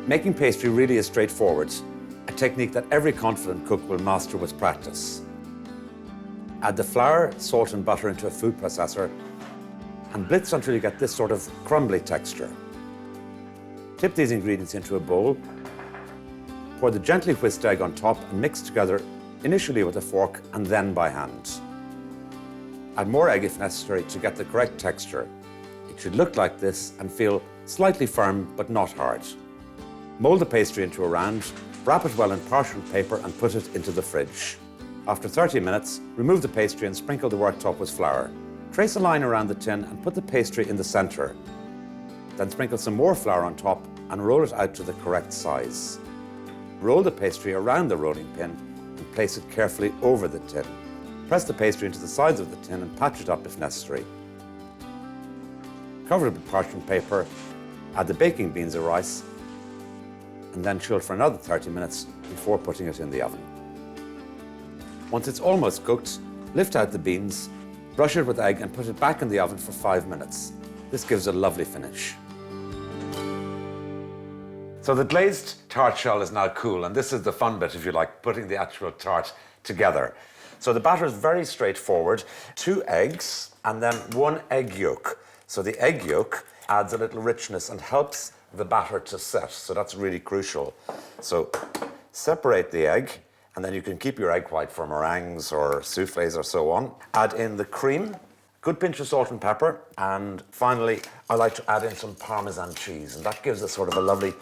Making pastry really is straightforward, a technique that every confident cook will master with practice. Add the flour, salt and butter into a food processor and blitz until you get this sort of crumbly texture. Tip these ingredients into a bowl, pour the gently whisked egg on top and mix together initially with a fork and then by hand. Add more egg if necessary to get the correct texture. It should look like this and feel slightly firm but not hard. Mold the pastry into a round, wrap it well in parchment paper and put it into the fridge. After 30 minutes, remove the pastry and sprinkle the worktop with flour. Trace a line around the tin and put the pastry in the center. Then sprinkle some more flour on top and roll it out to the correct size. Roll the pastry around the rolling pin and place it carefully over the tin. Press the pastry into the sides of the tin and patch it up if necessary. Cover it with parchment paper, add the baking beans or rice, and then chill for another 30 minutes before putting it in the oven. Once it's almost cooked, lift out the beans, brush it with egg and put it back in the oven for 5 minutes. This gives a lovely finish. So the glazed tart shell is now cool, and this is the fun bit, if you like, putting the actual tart together. So the batter is very straightforward. 2 eggs and then 1 egg yolk. So the egg yolk adds a little richness and helps the batter to set, so that's really crucial. So separate the egg, and then you can keep your egg white for meringues or soufflés or so on. Add in the cream, good pinch of salt and pepper, and finally I like to add in some Parmesan cheese, and that gives a sort of a lovely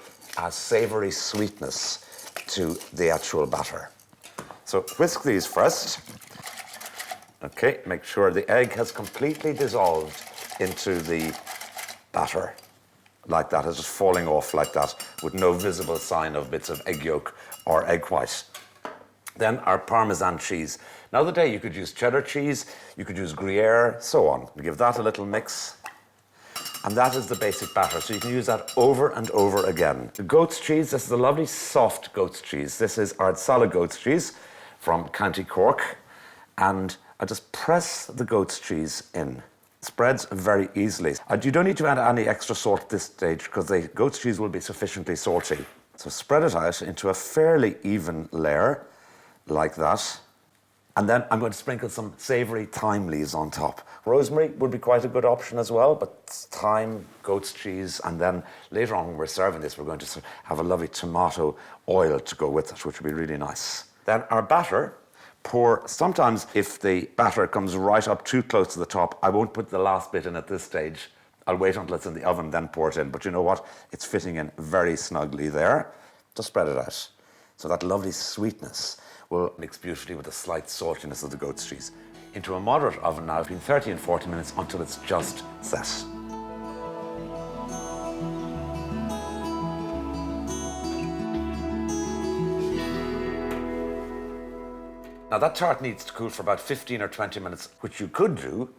savory sweetness to the actual batter. So whisk these first. Okay, make sure the egg has completely dissolved into the batter. Like that, it's just falling off like that with no visible sign of bits of egg yolk or egg white. Then our Parmesan cheese. Now the day you could use cheddar cheese, you could use Gruyere, so on. Give that a little mix. And that is the basic batter, so you can use that over and over again. The goat's cheese, this is a lovely soft goat's cheese. This is Ardsala goat's cheese from County Cork. And I just press the goat's cheese in. It spreads very easily. And you don't need to add any extra salt at this stage because the goat's cheese will be sufficiently salty. So spread it out into a fairly even layer, like that. And then I'm going to sprinkle some savory thyme leaves on top. Rosemary would be quite a good option as well, but thyme, goat's cheese, and then later on when we're serving this, we're going to have a lovely tomato oil to go with it, which would be really nice. Then our batter, sometimes if the batter comes right up too close to the top, I won't put the last bit in at this stage. I'll wait until it's in the oven, then pour it in. But you know what? It's fitting in very snugly there. Just spread it out. So that lovely sweetness will mix beautifully with the slight saltiness of the goat's cheese. Into a moderate oven now, between 30 and 40 minutes until it's just set. Now that tart needs to cool for about 15 or 20 minutes, which you could do.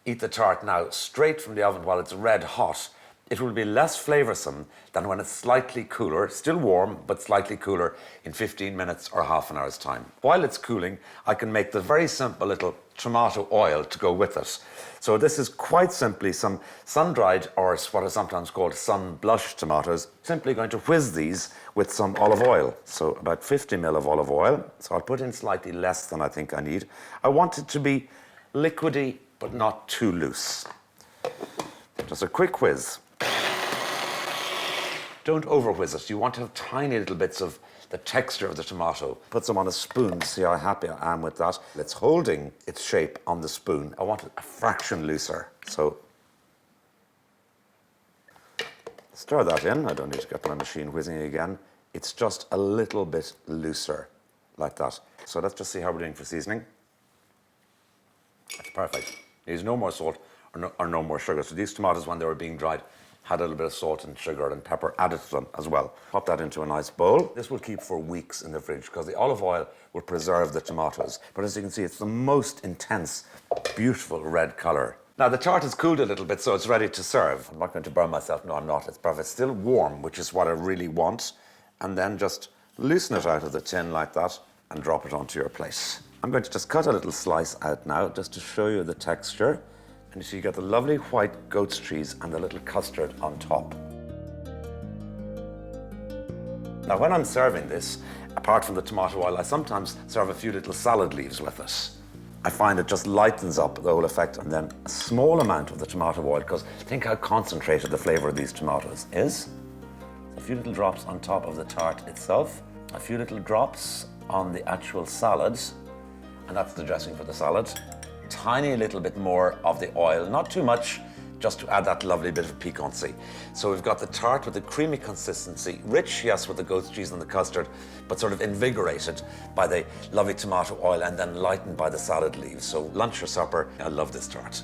Eat the tart now straight from the oven while it's red hot. It will be less flavoursome than when it's slightly cooler, still warm, but slightly cooler in 15 minutes or half an hour's time. While it's cooling, I can make the very simple little tomato oil to go with it. So this is quite simply some sun-dried, or what are sometimes called sun-blushed tomatoes. Simply going to whiz these with some olive oil. So about 50 ml of olive oil. So I'll put in slightly less than I think I need. I want it to be liquidy, but not too loose. Just a quick whiz. Don't over-whiz it. You want to have tiny little bits of the texture of the tomato. Put some on a spoon to see how happy I am with that. It's holding its shape on the spoon. I want it a fraction looser. So stir that in. I don't need to get my machine whizzing again. It's just a little bit looser, like that. So let's just see how we're doing for seasoning. That's perfect. There's no more salt or no more sugar. So these tomatoes, when they were being dried, had a little bit of salt and sugar and pepper added to them as well. Pop that into a nice bowl. This will keep for weeks in the fridge because the olive oil will preserve the tomatoes. But as you can see, it's the most intense, beautiful red colour. Now the tart has cooled a little bit, so it's ready to serve. I'm not going to burn myself. No, I'm not. It's perfect. It's still warm, which is what I really want. And then just loosen it out of the tin like that and drop it onto your plate. I'm going to just cut a little slice out now just to show you the texture. And so you get the lovely white goat's cheese and the little custard on top. Now, when I'm serving this, apart from the tomato oil, I sometimes serve a few little salad leaves with it. I find it just lightens up the whole effect, and then a small amount of the tomato oil, because think how concentrated the flavor of these tomatoes is. A few little drops on top of the tart itself, a few little drops on the actual salad, and that's the dressing for the salad. Tiny little bit more of the oil, not too much, just to add that lovely bit of piquancy. So we've got the tart with the creamy consistency, rich, yes, with the goat's cheese and the custard, but sort of invigorated by the lovely tomato oil and then lightened by the salad leaves. So lunch or supper, I love this tart.